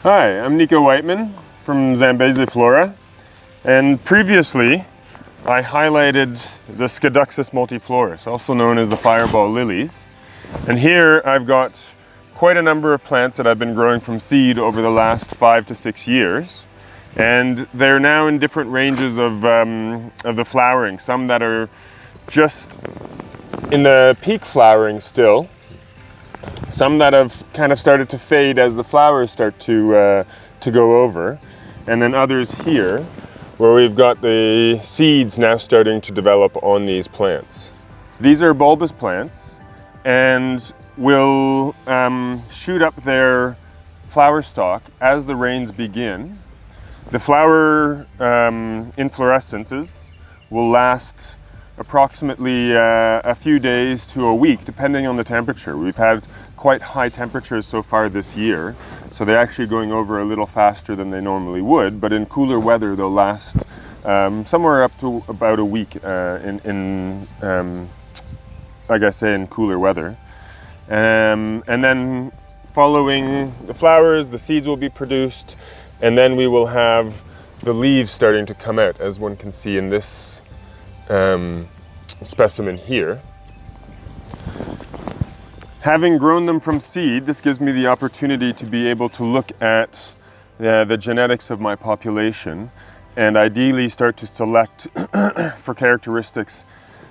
Hi, I'm Nicko Wightman from Zambeziflora, and previously I highlighted the Scadoxus multiflorus, also known as the fireball lilies. And here I've got quite a number of plants that I've been growing from seed over the last 5 to 6 years. And they're now in different ranges of the flowering, some that are just in the peak flowering still, some that have kind of started to fade as the flowers start to go over, and then others here where we've got the seeds now starting to develop on these plants. These are bulbous plants and will shoot up their flower stalk as the rains begin. The flower inflorescences will last approximately a few days to a week, depending on the temperature. We've had quite high temperatures so far this year, so they're actually going over a little faster than they normally would, but in cooler weather they'll last somewhere up to about a week like I say, in cooler weather. And then following the flowers, the seeds will be produced, and then we will have the leaves starting to come out, as one can see in this specimen here. Having grown them from seed, this gives me the opportunity to be able to look at the genetics of my population and ideally start to select for characteristics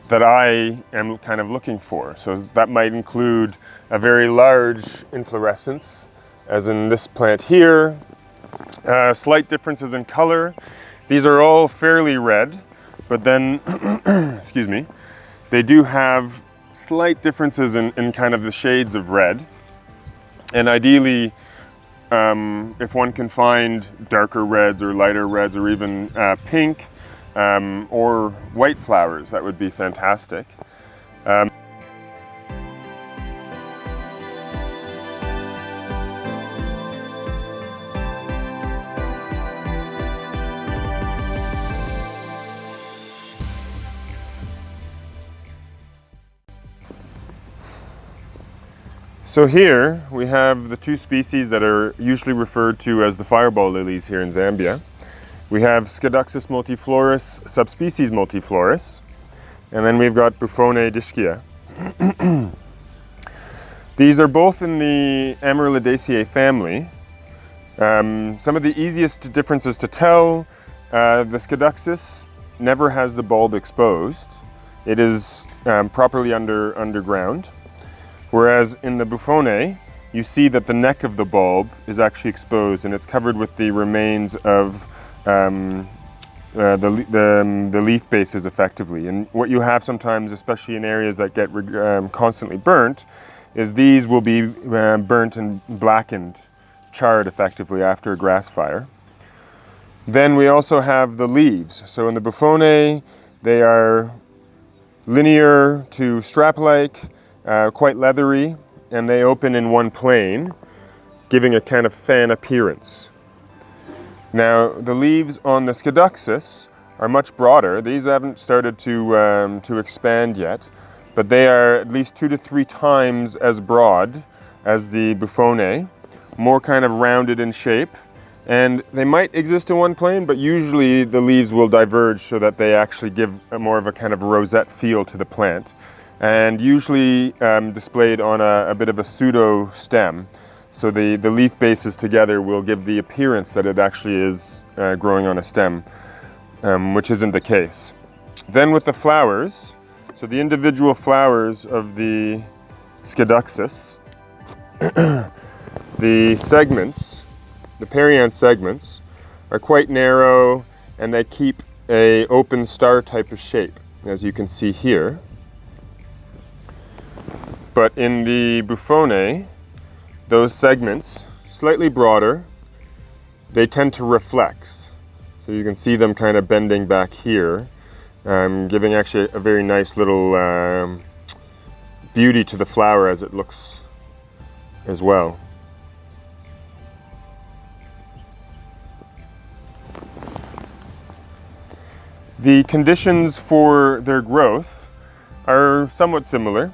that I am kind of looking for. So that might include a very large inflorescence, as in this plant here, slight differences in color. These are all fairly red, but then, excuse me, they do have slight differences in kind of the shades of red. And ideally, if one can find darker reds or lighter reds or even pink or white flowers, that would be fantastic. So here we have the two species that are usually referred to as the fireball lilies here in Zambia. We have Scadoxus multiflorus, subspecies multiflorus, and then we've got Buffonedeschia. These are both in the Amaryllidaceae family. Some of the easiest differences to tell, the Scadoxus never has the bulb exposed. It is properly underground. Whereas in the Buffone, you see that the neck of the bulb is actually exposed and it's covered with the remains of the leaf bases effectively. And what you have sometimes, especially in areas that get constantly burnt, is these will be burnt and blackened, charred effectively after a grass fire. Then we also have the leaves. So in the Buffone, they are linear to strap-like, quite leathery, and they open in one plane, giving a kind of fan appearance. Now, the leaves on the Scadoxus are much broader. These haven't started to expand yet, but they are at least 2 to 3 times as broad as the Buffone, more kind of rounded in shape, and they might exist in one plane, but usually the leaves will diverge so that they actually give more of a kind of rosette feel to the plant, and usually displayed on a bit of a pseudo stem. So the leaf bases together will give the appearance that it actually is growing on a stem, which isn't the case. Then with the flowers, so the individual flowers of the Scadoxus, the segments, the perianth segments, are quite narrow and they keep a open star type of shape, as you can see here. But in the Buffone, those segments, slightly broader, they tend to reflex. So you can see them kind of bending back here, giving actually a very nice little beauty to the flower as it looks as well. The conditions for their growth are somewhat similar.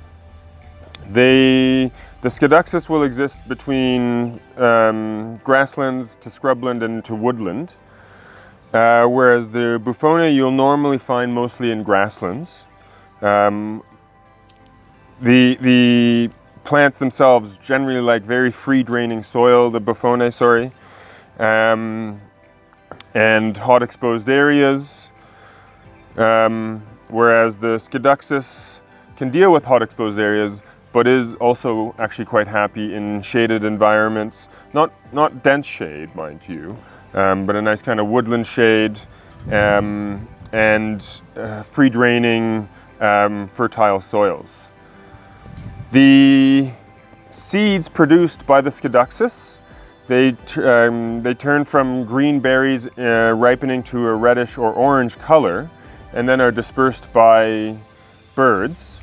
The Scadoxus will exist between grasslands to scrubland and to woodland, whereas the Buffonae you'll normally find mostly in grasslands. The plants themselves generally like very free draining soil, the Buffonae, sorry, and hot exposed areas, whereas the Scadoxus can deal with hot exposed areas, but is also actually quite happy in shaded environments, not dense shade, mind you, but a nice kind of woodland shade, and free draining fertile soils. The seeds produced by the Scadoxus, they turn from green berries ripening to a reddish or orange color, and then are dispersed by birds.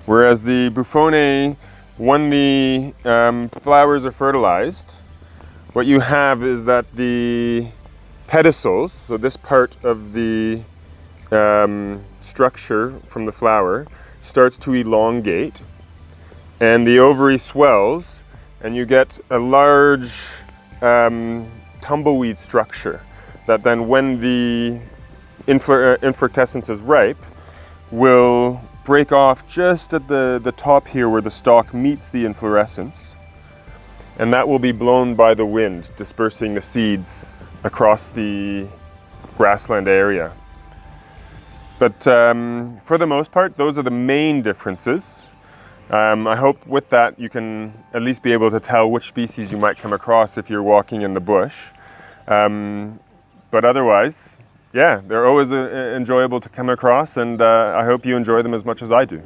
Whereas the Buffonae, when the flowers are fertilized, what you have is that the pedicels, so this part of the structure from the flower, starts to elongate, and the ovary swells, and you get a large tumbleweed structure that then, when the inflorescence is ripe, will break off just at the top here where the stalk meets the inflorescence, and that will be blown by the wind, dispersing the seeds across the grassland area. But for the most part, those are the main differences. I hope with that you can at least be able to tell which species you might come across if you're walking in the bush. But otherwise, yeah, they're always enjoyable to come across, and I hope you enjoy them as much as I do.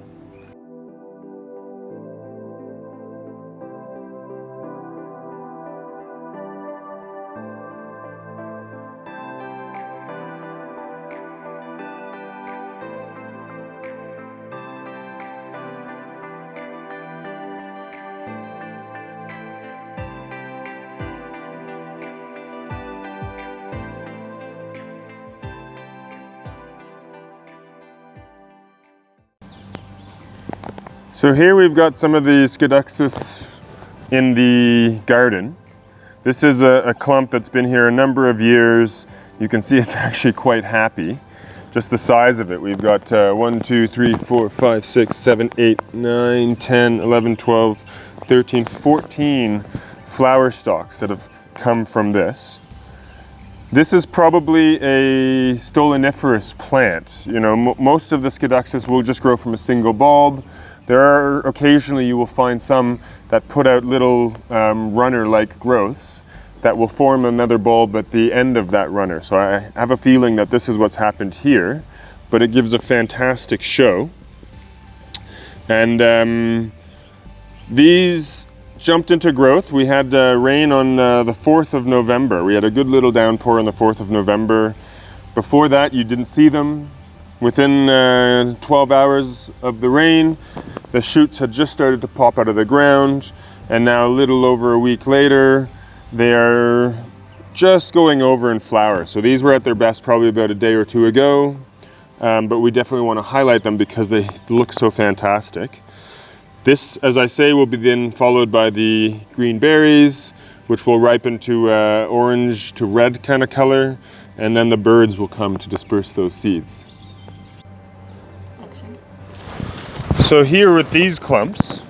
So here we've got some of the Scadoxus in the garden. This is a clump that's been here a number of years. You can see it's actually quite happy. Just the size of it. We've got 1, 2, 3, 4, 5, 6, 7, 8, 9, 10, 11, 12, 13, 14 flower stalks that have come from this. This is probably a stoloniferous plant. You know, most of the Scadoxus will just grow from a single bulb. There are occasionally you will find some that put out little runner-like growths that will form another bulb at the end of that runner. So I have a feeling that this is what's happened here, but it gives a fantastic show. And these jumped into growth. We had rain on the 4th of November. We had a good little downpour on the 4th of November. Before that, you didn't see them. Within 12 hours of the rain, the shoots had just started to pop out of the ground, and now a little over a week later, they are just going over in flower. So these were at their best probably about a day or two ago, but we definitely want to highlight them because they look so fantastic. This, as I say, will be then followed by the green berries, which will ripen to orange to red kind of color, and then the birds will come to disperse those seeds. So here with these clumps,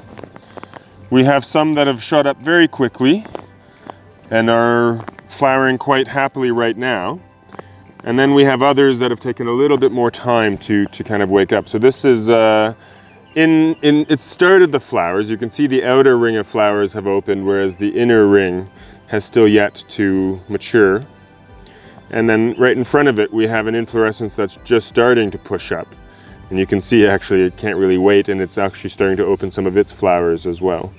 we have some that have shot up very quickly and are flowering quite happily right now. And then we have others that have taken a little bit more time to kind of wake up. So this is, it started the flowers. You can see the outer ring of flowers have opened, whereas the inner ring has still yet to mature. And then right in front of it, we have an inflorescence that's just starting to push up. And you can see actually it can't really wait, and it's actually starting to open some of its flowers as well.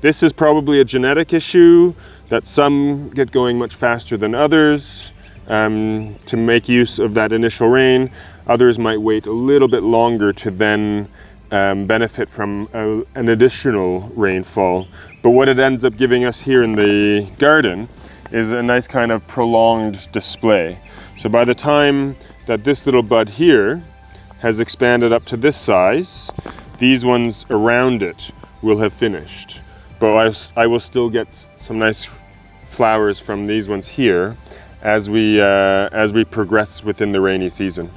This is probably a genetic issue that some get going much faster than others to make use of that initial rain. Others might wait a little bit longer to then benefit from an additional rainfall. But what it ends up giving us here in the garden is a nice kind of prolonged display. So by the time that this little bud here has expanded up to this size, these ones around it will have finished. But I will still get some nice flowers from these ones here as we progress within the rainy season.